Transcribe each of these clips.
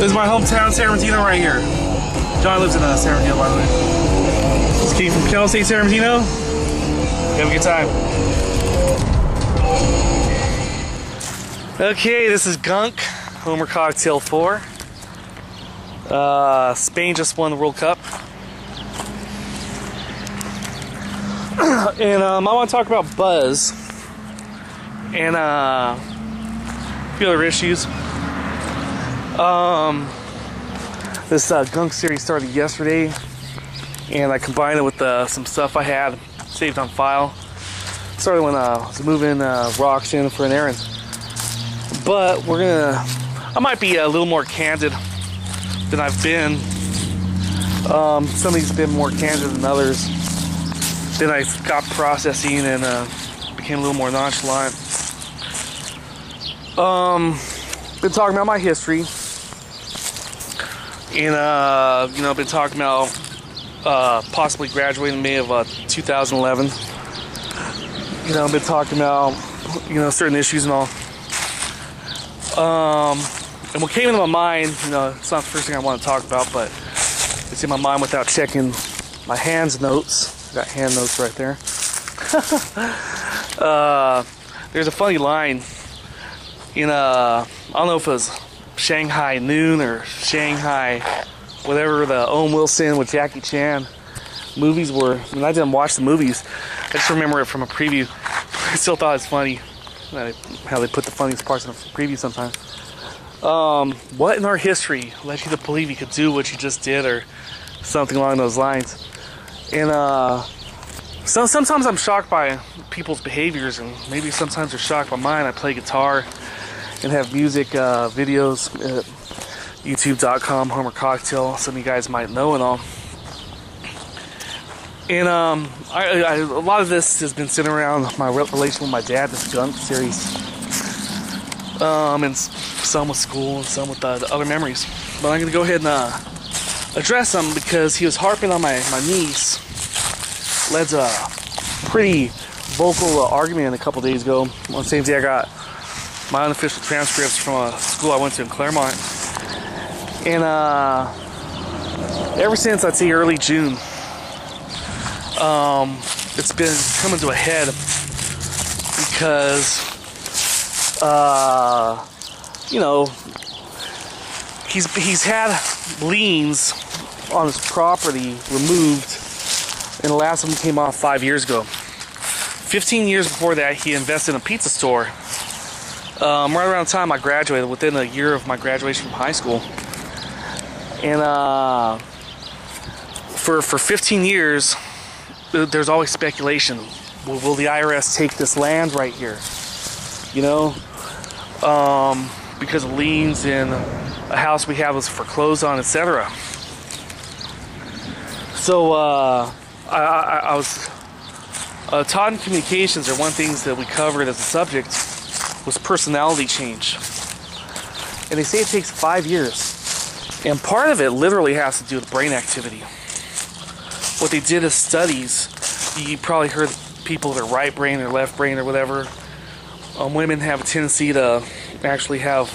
This is my hometown, San Bernardino, right here. John lives in San Bernardino, by the way. This came from Cal State, San Bernardino. Have a good time. Okay, this is Gunk, Homer Cocktail 4. Spain just won the World Cup. And I want to talk about buzz and a few other issues. This Gunk series started yesterday, and I combined it with some stuff I had saved on file. Started when I was moving rocks in for an errand. But I might be a little more candid than I've been. Some of these have been more candid than others. Then I got processing and became a little more nonchalant. Been talking about my history, and been talking about possibly graduating in May of 2011. Been talking about certain issues and all. And what came into my mind, it's not the first thing I want to talk about, but it's in my mind without checking my hands notes. Got hand notes right there. There's a funny line in I don't know if it was Shanghai Noon or Shanghai whatever the Owen Wilson with Jackie Chan movies were. I mean, I didn't watch the movies. I just remember it from a preview. I still thought it's funny how they put the funniest parts in the preview sometimes. What in our history led you to believe you could do what you just did, or something along those lines? And sometimes I'm shocked by people's behaviors, and maybe sometimes they're shocked by mine. I play guitar and have music videos at youtube.com, Homer Cocktail. Some of you guys might know and all. And a lot of this has been centered around my relation with my dad, this Gunk series. And some with school and some with the other memories. But I'm going to go ahead and address them because he was harping on my niece. Led to a pretty vocal argument a couple days ago. On the same day I got my unofficial transcripts from a school I went to in Claremont. And ever since, I'd say early June, it's been coming to a head because he's had liens on his property removed, and the last one came off 5 years ago. 15 years before that, he invested in a pizza store. Right around the time I graduated, within a year of my graduation from high school. And for 15 years, there's always speculation. Will the IRS take this land right here? Because of liens and a house we have was foreclosed on, etc. So I was taught in communications, or one of the things that we covered as a subject was personality change. And they say it takes 5 years. And part of it literally has to do with brain activity. What they did is studies. You probably heard people with their right brain or left brain or whatever. Women have a tendency to actually have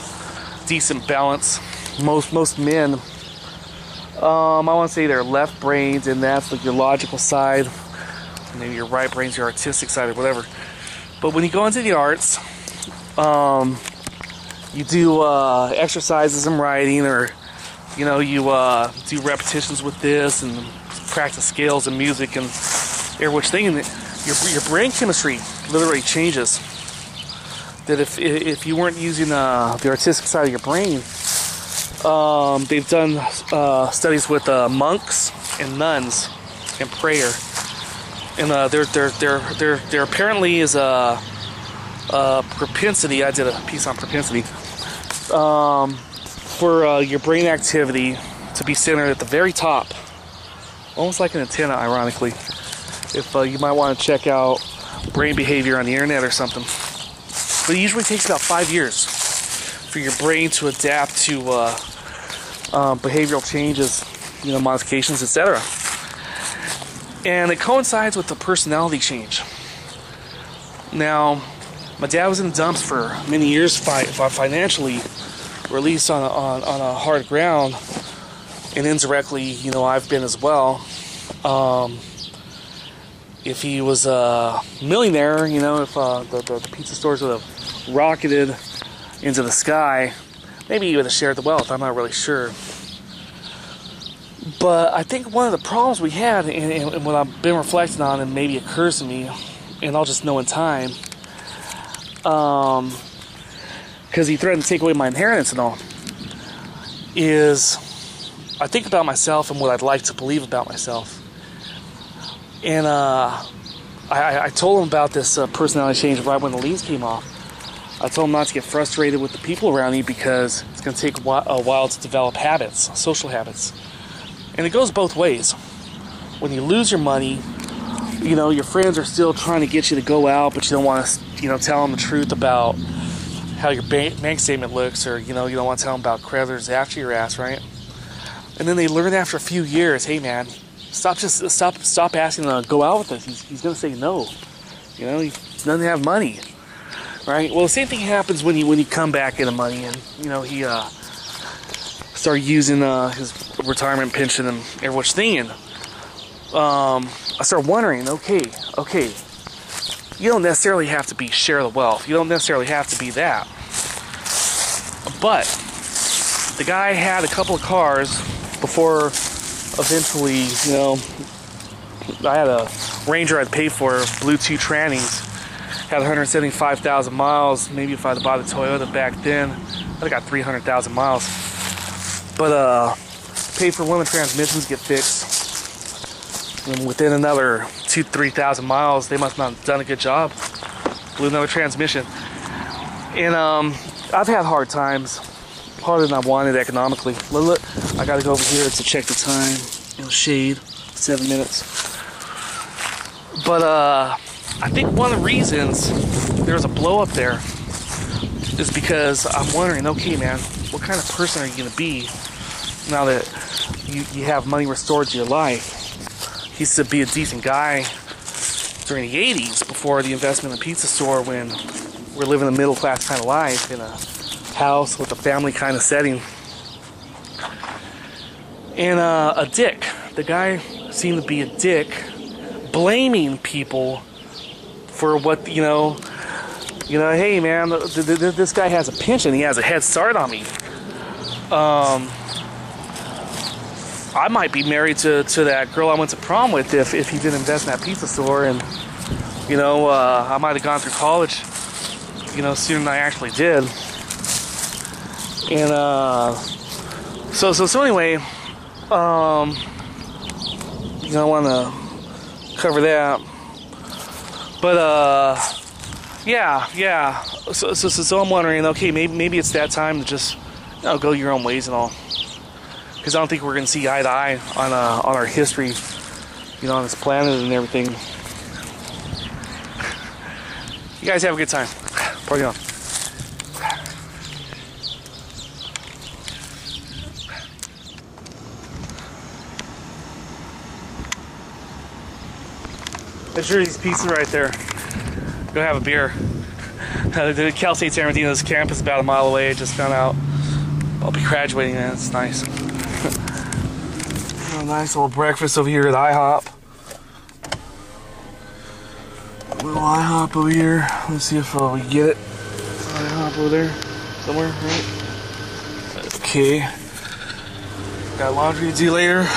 decent balance. Most men, I want to say their left brains, and that's like your logical side. Maybe your right brain's your artistic side or whatever. But when you go into the arts, you do exercises in writing, or you do repetitions with this and practice scales and music and every which thing, and your brain chemistry literally changes. That if you weren't using the artistic side of your brain, they've done studies with monks and nuns and prayer, and there apparently is a propensity. I did a piece on propensity for your brain activity to be centered at the very top, almost like an antenna, ironically. If you might want to check out brain behavior on the internet or something. But it usually takes about 5 years for your brain to adapt to behavioral changes, modifications, etc. And it coincides with the personality change. Now, my dad was in the dumps for many years financially. or at least on a hard ground, and indirectly, you know, I've been as well. If he was a millionaire, you know, if the pizza stores would have rocketed into the sky, maybe he would have shared the wealth. I'm not really sure. But I think one of the problems we had, and what I've been reflecting on, and maybe occurs to me, and I'll just know in time, because he threatened to take away my inheritance and all, is I think about myself and what I'd like to believe about myself. And I told him about this personality change right when the leaves came off. I told him not to get frustrated with the people around me because it's going to take a while to develop habits, social habits. And it goes both ways. When you lose your money, you know, your friends are still trying to get you to go out, but you don't want to, you know, tell them the truth about how your bank statement looks, or, you know, you don't want to tell them about creditors after your ass, right? And then they learn after a few years, hey man, stop asking him to go out with us. He's going to say no. You know, he doesn't have money, right? Well, the same thing happens when you come back into money, and, you know, he started using his retirement pension and everyone's thinking. I started wondering, okay, you don't necessarily have to share the wealth. You don't necessarily have to be that. But the guy had a couple of cars before eventually, you know, I had a Ranger I'd paid for, Bluetooth trannies, had 175,000 miles. Maybe if I'd bought a Toyota back then, I'd got 300,000 miles. But paid for one of the transmissions to get fixed. And within another 2,000-3,000 miles, they must not have done a good job. Blew another transmission. And I've had hard times, harder than I wanted economically. Look, I gotta go over here to check the time. You know, shade, 7 minutes. But I think one of the reasons there's a blow up there is because I'm wondering, okay, man, what kind of person are you gonna be now that you have money restored to your life? He used to be a decent guy during the 80s before the investment in the pizza store, when we're living a middle class kind of life in a house with a family kind of setting. And a dick. The guy seemed to be a dick, blaming people for what, you know, hey man, this guy has a pension, he has a head start on me. I might be married to that girl I went to prom with if he didn't invest in that pizza store, and, you know, I might have gone through college, you know, sooner than I actually did. And so anyway, you know, I want to cover that. But yeah. So I'm wondering, okay, maybe it's that time to just, you know, go your own ways and all. Because I don't think we're going to see eye to eye on our history, you know, on this planet and everything. You guys have a good time. Party on. That's Jersey's Pizza right there. Go have a beer. The Cal State San Bernardino's campus is about a mile away. I just found out I'll be graduating, man. It's nice. A nice little breakfast over here at IHOP. A little IHOP over here. Let's see if we can get it. IHOP over there somewhere, right? Okay. Got laundry to do later.